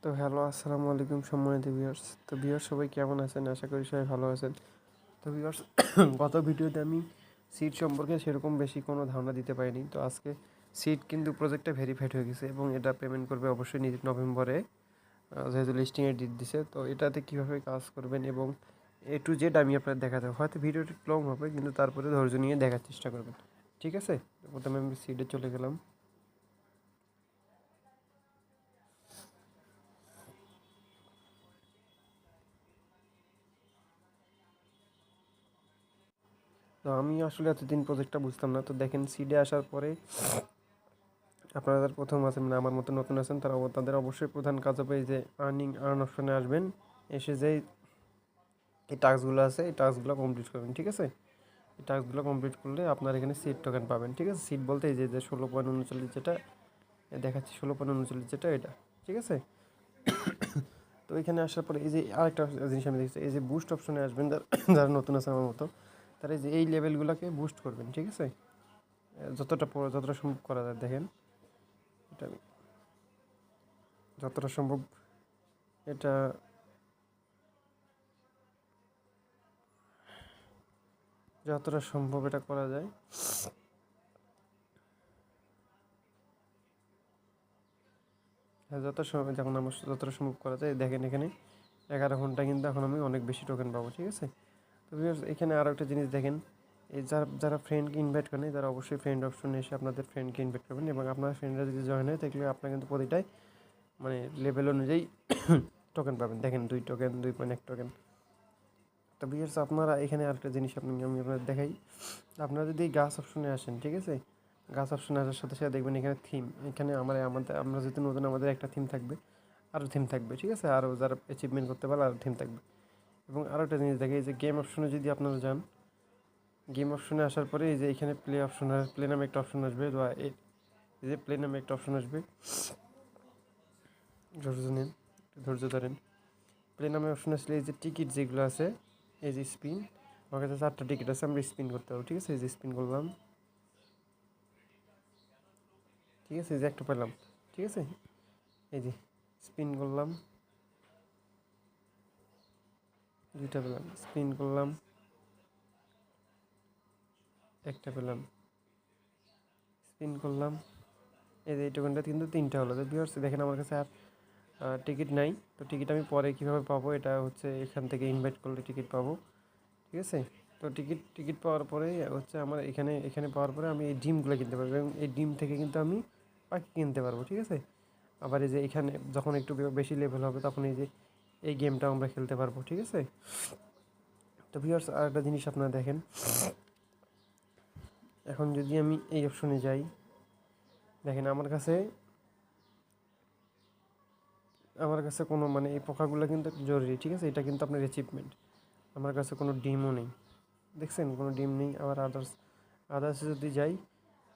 তো হ্যালো, আসসালামু আলাইকুম সম্মানিত ভিউয়ার্স। তো ভিউয়ার্স সবাই কেমন আছেন? আশা করি সবাই ভালো আছেন। তো ভিউয়ার্স গত ভিডিওতে আমি সিট সম্পর্কে সেরকম বেশি কোনো ধারণা দিতে পারিনি। তো আজকে সিট কিন্তু প্রজেক্টটা ভেরিফাইড হয়ে গেছে এবং এটা পেমেন্ট করবে অবশ্যই নভেম্বরে, যেহেতু লিস্টিংয়ে ডেট দিছে। তো এটাতে কীভাবে কাজ করবেন এবং এ টু জেড আমি আপনার দেখাতে হবে। হয়তো ভিডিওটি লং হবে, কিন্তু তারপরে ধৈর্য নিয়ে দেখার চেষ্টা করবেন, ঠিক আছে? তো প্রথমে আমি সিটে চলে গেলাম। তো আমি আসলে এতদিন প্রজেক্টটা বুঝতাম না। তো দেখেন, সিডে আসার পরে আপনারা যারা প্রথম আছেন, মানে আমার মতো নতুন আছেন, তাদের অবশ্যই প্রধান কাজ হবে এই যে আর্ন অপশনে আসবেন। এসে যে এই টাস্কগুলো আছে, এই টাস্কগুলো কমপ্লিট করবেন, ঠিক আছে? এই টাস্কগুলো কমপ্লিট করলে আপনার এখানে সিট টোকেন পাবেন, ঠিক আছে? সিট বলতে এই যে 16.39 যেটা দেখাচ্ছি, 16.39 যেটা এটা, ঠিক আছে? তো এখানে আসার পরে এই যে আরেকটা জিনিস আমি দেখছি, এই যে বুস্ট অপশনে আসবেন। যারা নতুন আছে আমার মতো, তারা এই যে এই লেভেলগুলোকে বুস্ট করবেন, ঠিক আছে? যতটা সম্ভব করা যায়। দেখেন, এটা আমি যতটা সম্ভব এটা যতটা সম্ভব এটা করা যায়। হ্যাঁ, যখন আমার যতটা সম্ভব করা যায়। দেখেন, এখানে 11 ঘন্টা কিন্তু এখন আমি অনেক বেশি টোকেন পাবো, ঠিক আছে? তো ভিউয়ার্স, এখানে আরও একটা জিনিস দেখেন, এই যারা ফ্রেন্ডকে ইনভাইট করেন, তারা অবশ্যই ফ্রেন্ড অপশনে এসে আপনাদের ফ্রেন্ডকে ইনভাইট করবেন এবং আপনার ফ্রেন্ডরা যদি জয়েন হয়, তাহলে আপনার কিন্তু প্রতিটাই মানে লেভেল অনুযায়ী টোকেন পাবেন। দেখেন, 2 টোকেন, 2.1 টোকেন। তো ভিউয়ার্স, আপনারা এখানে আরেকটা জিনিস আমি আপনাদের দেখাই। আপনারা যদি গাছ অপশনে আসেন, ঠিক আছে? গাছ অপশনে আসার সাথে সাথে দেখবেন এখানে থিম। এখানে আমরা যেহেতু নতুন, আমাদের একটা থিম থাকবে, আরও থিম থাকবে, ঠিক আছে? আরও যারা অ্যাচিভমেন্ট করতে পারে আরও থিম থাকবে। এবং আরও একটা জিনিস দেখে, এই যে গেম অপশনে যদি আপনারা যান, গেম অপশনে আসার পরে এই যে এখানে প্লে নামে একটা অপশন আসবে, বা এই যে প্লে নামে একটা অপশন আসবে। ধৈর্য নিন, ধৈর্য ধরেন। প্লে নামে অপশন আসলে এই যে টিকিট যেগুলো আছে, এই যে স্পিন, আমার কাছে 4টা টিকিট আছে, আমরা স্পিন করতে পারবো, ঠিক আছে? এই যে স্পিন করলাম, ঠিক আছে? এই যে একটা পেলাম, ঠিক আছে? এই যে স্পিন করলাম, 2টা পেলাম, স্পিন করলাম, একটা পেলাম, স্পিন করলাম। এই যে এই টোকেনটা কিন্তু 3টা হলো। তো ভিউয়ার্স দেখেন, আমার কাছে আর টিকিট নাই। তো টিকিট আমি পরে কীভাবে পাবো, এটা হচ্ছে এখান থেকে ইনভাইট করলে টিকিট পাবো, ঠিক আছে? তো টিকিট পাওয়ার পরে হচ্ছে আমার এখানে পাওয়ার পরে আমি এই ডিমগুলো কিনতে পারবো এবং এই ডিম থেকে কিন্তু আমি পাখি কিনতে পারবো, ঠিক আছে? আবার এই যে এখানে যখন একটু বেশি লেভেল হবে, তখন এই যে এই গেমটা আমরা খেলতে পারবো, ঠিক আছে? তো ভিউয়ার্স, আরেকটা জিনিস আপনারা দেখেন, এখন যদি আমি এই অপশনে যাই, দেখেন আমার কাছে কোনো মানে এই পোকাগুলো কিন্তু জরুরি, ঠিক আছে? এটা কিন্তু আপনার অ্যাচিভমেন্ট। আমার কাছে কোনো ডিমও নেই, দেখছেন? কোনো ডিম নেই। আবার আদার্সে যদি যাই,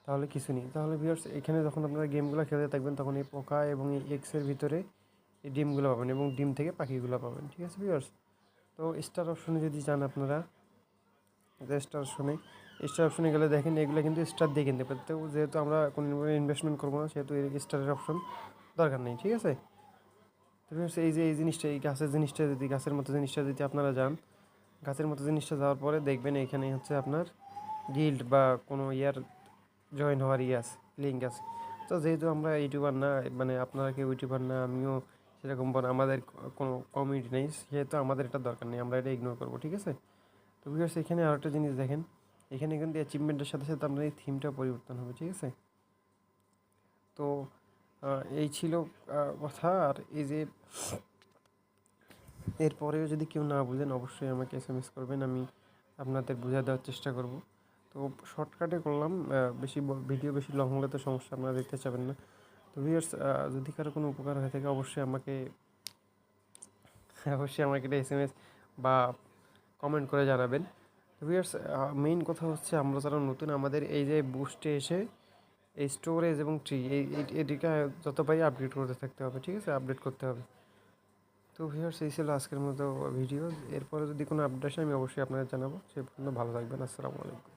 তাহলে কিছু নেই। তাহলে ভিউয়ার্স, এখানে যখন আপনারা গেমগুলো খেলতে থাকবেন, তখন এই পোকা এবং এই এক্সের ভিতরে এই ডিমগুলো পাবেন এবং ডিম থেকে পাখিগুলো পাবেন, ঠিক আছে ভিউয়ার্স? তো স্টার অপশনে যদি যান আপনারা, স্টার অপশনে গেলে দেখেন এগুলো কিন্তু স্টার দিয়ে কিনতে পারে। তো যেহেতু আমরা কোনো ইনভেস্টমেন্ট করবো না, সেহেতু এই স্টারের অপশন দরকার নেই, ঠিক আছে? তো ভিউয়ার্স, এই যে এই জিনিসটা, এই গাছের মতো জিনিসটা যদি আপনারা যান, গাছের মতো জিনিসটা যাওয়ার পরে দেখবেন এখানে হচ্ছে আপনার গিল্ড বা কোনো জয়েন হওয়ার আছে, লিঙ্ক আছে। তো যেহেতু আমরা ইউটিউবার না, মানে আপনারা কেউ ইউটিউবার না, আমিও সেরকম বড়, আমাদের কোনো কমিউনিটি নেই, সেহেতু আমাদের এটা দরকার নেই, আমরা এটা ইগনোর করবো, ঠিক আছে? তো ভিউয়ার্স, এখানে আরেকটা জিনিস দেখেন, এখানে কিন্তু অ্যাচিভমেন্টের সাথে সাথে আপনার এই থিমটা পরিবর্তন হবে, ঠিক আছে? তো এই ছিল কথা। আর এই যে এরপরেও যদি কেউ না বুঝেন, অবশ্যই আমাকে এসএমএস করবেন, আমি আপনাদের বুঝিয়ে দেওয়ার চেষ্টা করব। তো শর্টকাটে করলাম, ভিডিও বেশি লং হলে তো সমস্যা, আপনারা দেখতে চাবেন না। তো ভিউয়ার্স, যদি কারো কোনো উপকার হয়ে থাকে, অবশ্যই আমাকে একটা এসএমএস বা কমেন্ট করে জানাবেন। তো ভিউয়ার্স, মেইন কথা হচ্ছে, আমরা যারা নতুন, আমাদের এই যে বুস্টে এসে এই স্টোরেজ এবং ট্রি এদিকে যত পারি আপডেট করতে থাকতে হবে, ঠিক আছে? আপডেট করতে হবে। তো ভিউয়ার্স, এই ছিল আজকের মতো ভিডিও। এরপরে যদি কোনো আপডেট আসে, আমি অবশ্যই আপনাদের জানাবো। সে পর্যন্ত ভালো থাকবেন। আসসালামু আলাইকুম।